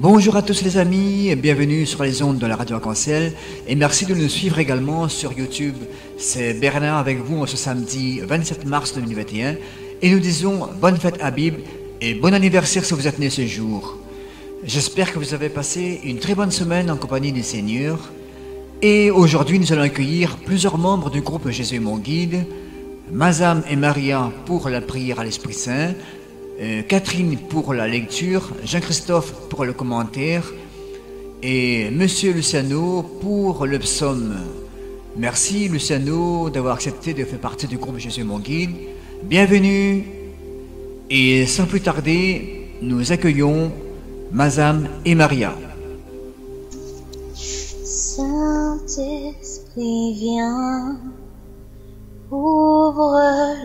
Bonjour à tous les amis, bienvenue sur les ondes de la radio Arc-en-Ciel et merci de nous suivre également sur YouTube. C'est Bernard avec vous en ce samedi 27 mars 2021 et nous disons bonne fête Habib et bon anniversaire si vous êtes né ce jour. J'espère que vous avez passé une très bonne semaine en compagnie du Seigneur et aujourd'hui nous allons accueillir plusieurs membres du groupe Jésus mon guide, Mazam et Maria pour la prière à l'Esprit Saint, Catherine pour la lecture, Jean-Christophe pour le commentaire et Monsieur Luciano pour le psaume. Merci Luciano d'avoir accepté de faire partie du groupe Jésus mon guide. Bienvenue et sans plus tarder, nous accueillons Mazam et Maria. Saint-Esprit viens, ouvre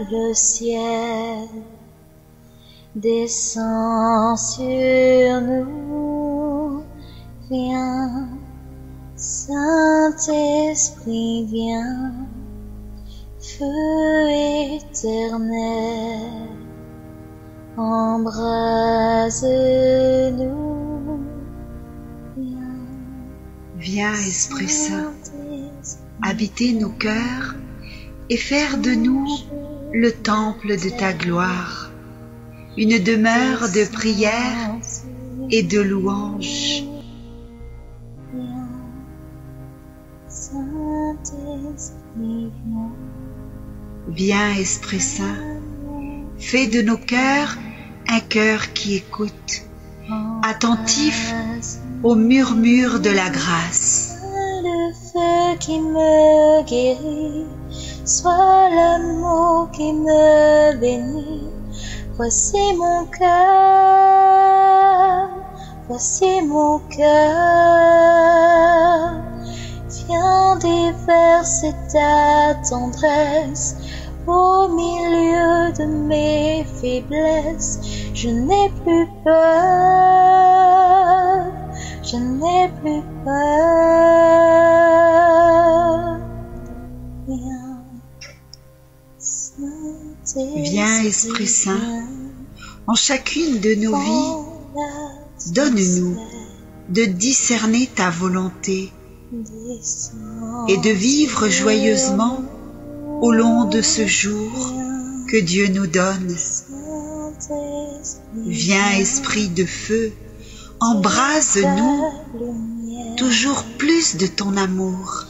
le ciel. Descends sur nous, viens, Saint-Esprit, viens, feu éternel, embrase-nous, viens. Viens, Esprit Saint, habiter nos cœurs et faire de nous le temple de ta gloire. Une demeure de prière et de louange. Viens, Esprit Saint, fais de nos cœurs un cœur qui écoute, attentif au murmure de la grâce. Le feu qui me guérit, soit l'amour qui me bénit. Voici mon cœur, voici mon cœur. Viens déverser ta tendresse au milieu de mes faiblesses. Je n'ai plus peur, je n'ai plus peur. Viens, Viens, Esprit Saint, en chacune de nos vies, donne-nous de discerner ta volonté et de vivre joyeusement au long de ce jour que Dieu nous donne. Viens, Esprit de feu, embrase-nous toujours plus de ton amour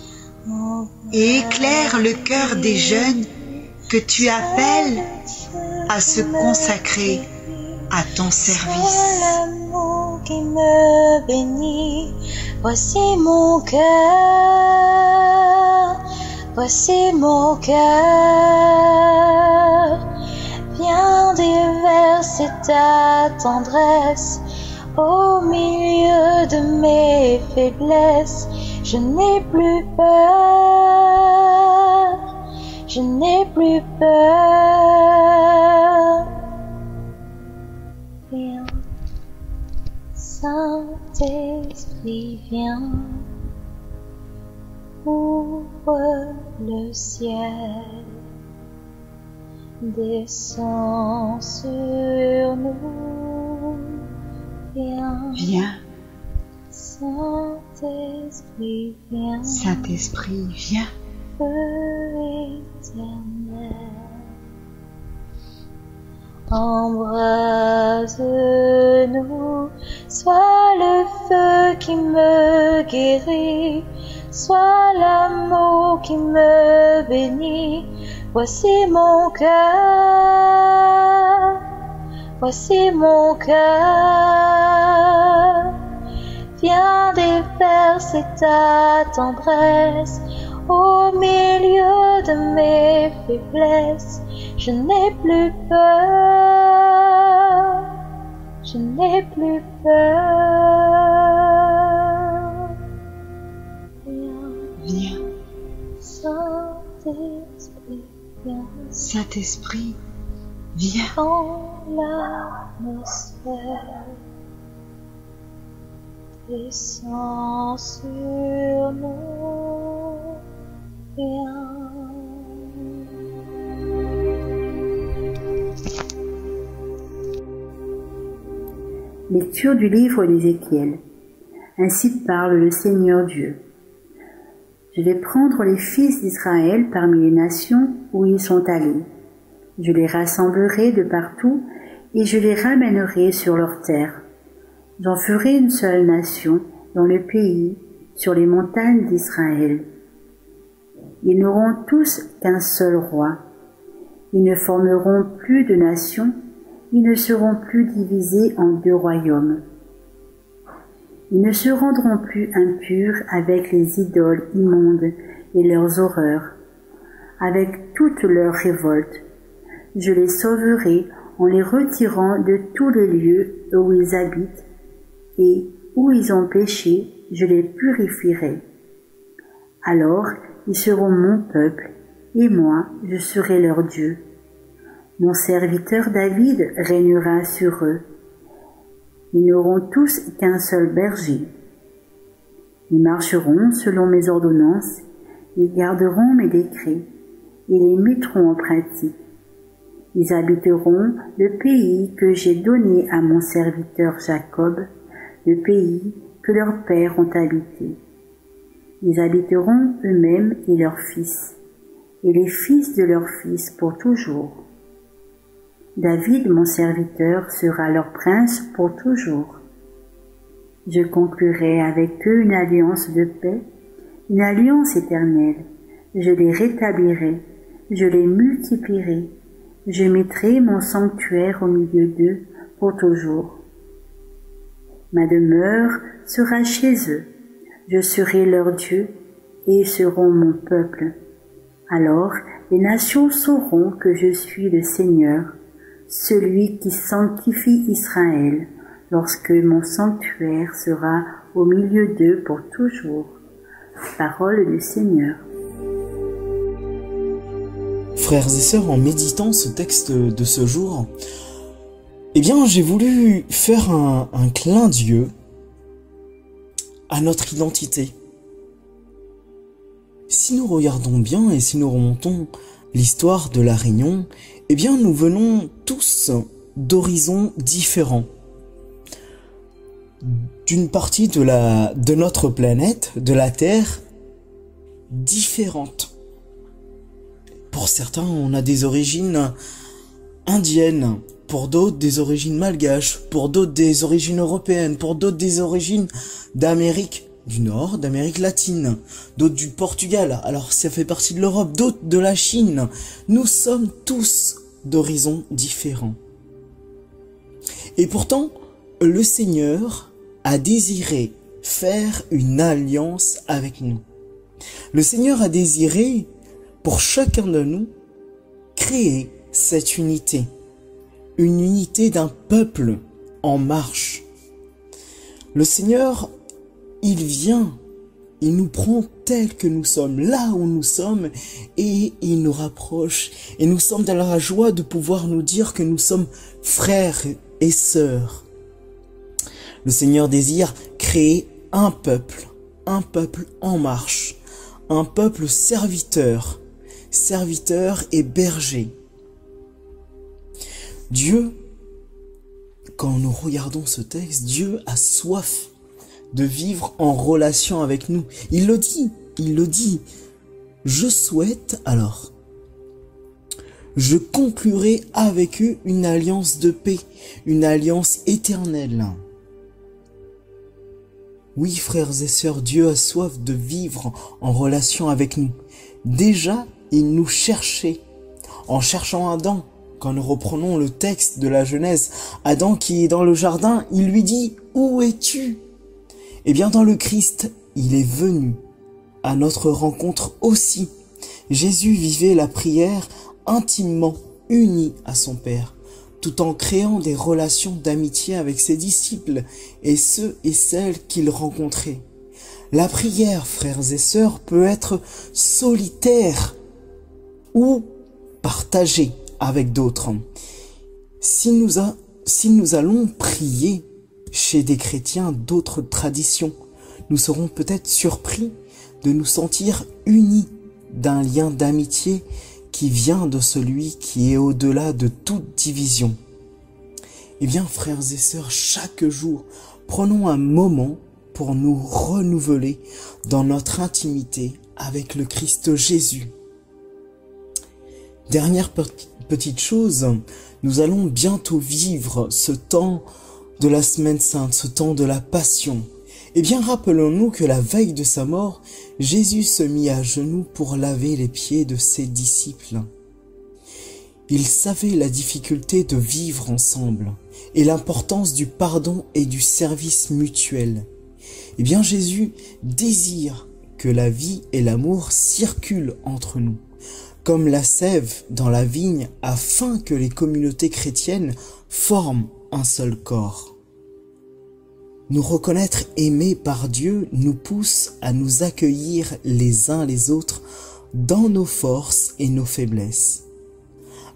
et éclaire le cœur des jeunes que tu appelles à se consacrer à ton service. L'amour qui me bénit, voici mon cœur, voici mon cœur. Viens déverser ta tendresse au milieu de mes faiblesses. Je n'ai plus peur, je n'ai plus peur. Viens, Saint-Esprit, viens, ouvre le ciel, descends sur nous, viens. Viens, Saint-Esprit, viens, Saint-Esprit, viens. feu éternel, embrase-nous, sois le feu qui me guérit, sois l'amour qui me bénit. Voici mon cœur, voici mon cœur. Viens déverser ta tendresse au milieu de mes faiblesses. Je n'ai plus peur, je n'ai plus peur. Viens, Saint-Esprit, viens, Saint-Esprit, viens. dans l'atmosphère. Descends sur nous, viens. Lecture du livre d'Ézéchiel. Ainsi parle le Seigneur Dieu. Je vais prendre les fils d'Israël parmi les nations où ils sont allés. Je les rassemblerai de partout et je les ramènerai sur leur terre. J'en ferai une seule nation dans le pays, sur les montagnes d'Israël. Ils n'auront tous qu'un seul roi. Ils ne formeront plus de nation, ils ne seront plus divisés en 2 royaumes. Ils ne se rendront plus impurs avec les idoles immondes et leurs horreurs, avec toutes leurs révoltes. Je les sauverai en les retirant de tous les lieux où ils habitent, et où ils ont péché, je les purifierai. Alors ils seront mon peuple, et moi je serai leur Dieu. Mon serviteur David régnera sur eux. Ils n'auront tous qu'un seul berger. Ils marcheront selon mes ordonnances, ils garderont mes décrets, et les mettront en pratique. Ils habiteront le pays que j'ai donné à mon serviteur Jacob, le pays que leurs pères ont habité. Ils habiteront eux-mêmes et leurs fils, et les fils de leurs fils pour toujours. David, mon serviteur, sera leur prince pour toujours. Je conclurai avec eux une alliance de paix, une alliance éternelle. Je les rétablirai, je les multiplierai, je mettrai mon sanctuaire au milieu d'eux pour toujours. Ma demeure sera chez eux, je serai leur Dieu, et ils seront mon peuple. Alors les nations sauront que je suis le Seigneur, celui qui sanctifie Israël, lorsque mon sanctuaire sera au milieu d'eux pour toujours. Parole du Seigneur. Frères et sœurs, en méditant ce texte de ce jour, eh bien, j'ai voulu faire un clin d'yeux à notre identité. Si nous regardons bien et si nous remontons l'histoire de la Réunion, eh bien, nous venons tous d'horizons différents. D'une partie de notre planète, de la Terre, différente. Pour certains, on a des origines indiennes, pour d'autres des origines malgaches, pour d'autres des origines européennes, pour d'autres des origines d'Amérique du Nord, d'Amérique latine, d'autres du Portugal, alors ça fait partie de l'Europe, d'autres de la Chine. Nous sommes tous d'horizons différents. Et pourtant, le Seigneur a désiré faire une alliance avec nous. Le Seigneur a désiré, pour chacun de nous, créer cette unité. Une unité d'un peuple en marche. Le Seigneur, il vient, il nous prend tels que nous sommes, là où nous sommes, et il nous rapproche. Et nous sommes dans la joie de pouvoir nous dire que nous sommes frères et sœurs. Le Seigneur désire créer un peuple en marche, un peuple serviteur et berger. Dieu, quand nous regardons ce texte, Dieu a soif de vivre en relation avec nous. Il le dit. Je souhaite alors, je conclurai avec eux une alliance de paix, une alliance éternelle. Oui, frères et sœurs, Dieu a soif de vivre en relation avec nous. Déjà, il nous cherchait. En cherchant Adam, quand nous reprenons le texte de la Genèse, Adam qui est dans le jardin, il lui dit « Où es-tu » Eh bien, dans le Christ, il est venu à notre rencontre aussi. Jésus vivait la prière intimement uni à son Père, tout en créant des relations d'amitié avec ses disciples et ceux et celles qu'il rencontrait. La prière, frères et sœurs, peut être solitaire ou partagée avec d'autres. Si nous allons prier chez des chrétiens d'autres traditions, nous serons peut-être surpris de nous sentir unis d'un lien d'amitié qui vient de celui qui est au-delà de toute division. Eh bien, frères et sœurs, chaque jour, prenons un moment pour nous renouveler dans notre intimité avec le Christ Jésus. Dernière petite chose, nous allons bientôt vivre ce temps de la Semaine Sainte, ce temps de la Passion. Eh bien, rappelons-nous que la veille de sa mort, Jésus se mit à genoux pour laver les pieds de ses disciples. Il savait la difficulté de vivre ensemble et l'importance du pardon et du service mutuel. Eh bien, Jésus désire que la vie et l'amour circulent entre nous, comme la sève dans la vigne, afin que les communautés chrétiennes forment un seul corps. Nous reconnaître aimés par Dieu nous pousse à nous accueillir les uns les autres dans nos forces et nos faiblesses.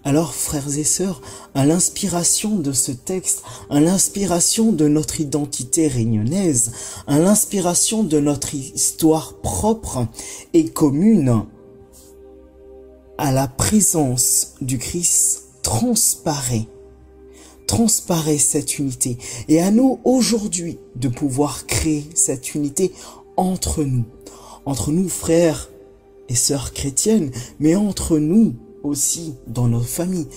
Alors, frères et sœurs, à l'inspiration de ce texte, à l'inspiration de notre identité réunionnaise, à l'inspiration de notre histoire propre et commune, à la présence du Christ transparaît cette unité. Et à nous aujourd'hui de pouvoir créer cette unité entre nous frères et sœurs chrétiennes, mais entre nous aussi dans nos familles,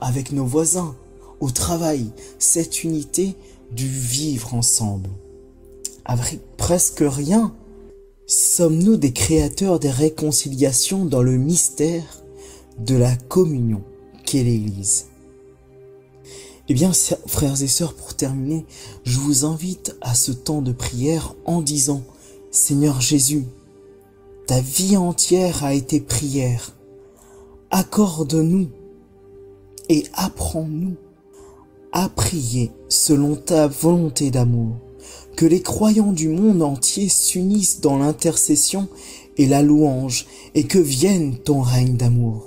avec nos voisins, au travail, cette unité du vivre ensemble. Avec presque rien, sommes-nous des créateurs des réconciliations dans le mystère de la communion qu'est l'Église. Eh bien, frères et sœurs, pour terminer, je vous invite à ce temps de prière en disant « Seigneur Jésus, ta vie entière a été prière. Accorde-nous et apprends-nous à prier selon ta volonté d'amour. Que les croyants du monde entier s'unissent dans l'intercession et la louange et que vienne ton règne d'amour.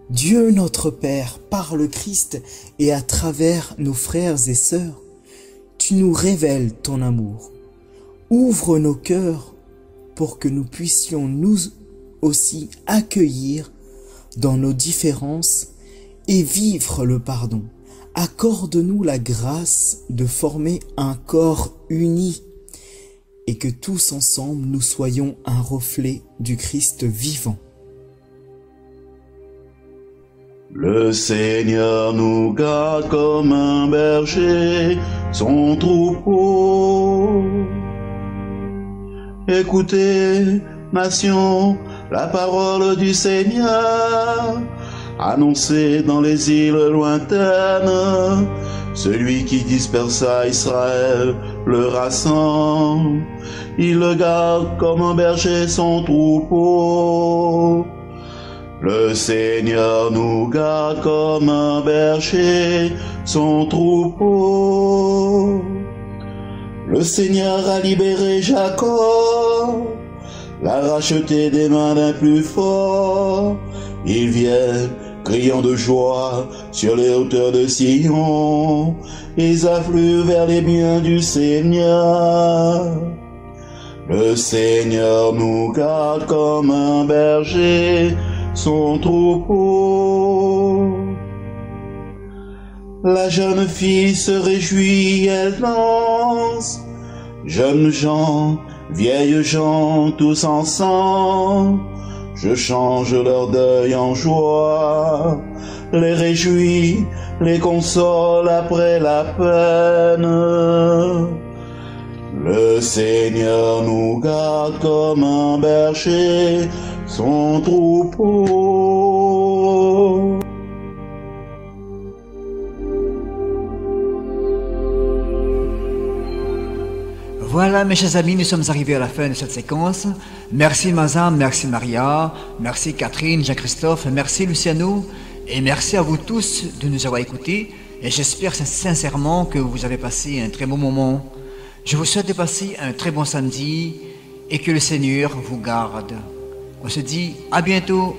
Dieu notre Père, par le Christ et à travers nos frères et sœurs, tu nous révèles ton amour. Ouvre nos cœurs pour que nous puissions nous aussi accueillir dans nos différences et vivre le pardon. Accorde-nous la grâce de former un corps uni et que tous ensemble nous soyons un reflet du Christ vivant. Le Seigneur nous garde comme un berger son troupeau. Écoutez, nation, la parole du Seigneur, annoncée dans les îles lointaines. Celui qui dispersa Israël le rassemble, il le garde comme un berger son troupeau. Le Seigneur nous garde comme un berger son troupeau. Le Seigneur a libéré Jacob, l'a racheté des mains d'un plus fort. Ils viennent, criant de joie, sur les hauteurs de Sion. Ils affluent vers les biens du Seigneur. Le Seigneur nous garde comme un berger son troupeau. La jeune fille se réjouit, elle danse. Jeunes gens, vieilles gens, tous ensemble. Je change leur deuil en joie, les réjouis, les console après la peine. Le Seigneur nous garde comme un berger son troupeau. Voilà, mes chers amis, nous sommes arrivés à la fin de cette séquence. Merci Mazam, merci Maria, merci Catherine, Jean-Christophe, merci Luciano, et merci à vous tous de nous avoir écoutés. Et j'espère sincèrement que vous avez passé un très bon moment. Je vous souhaite de passer un très bon samedi et que le Seigneur vous garde. On se dit à bientôt.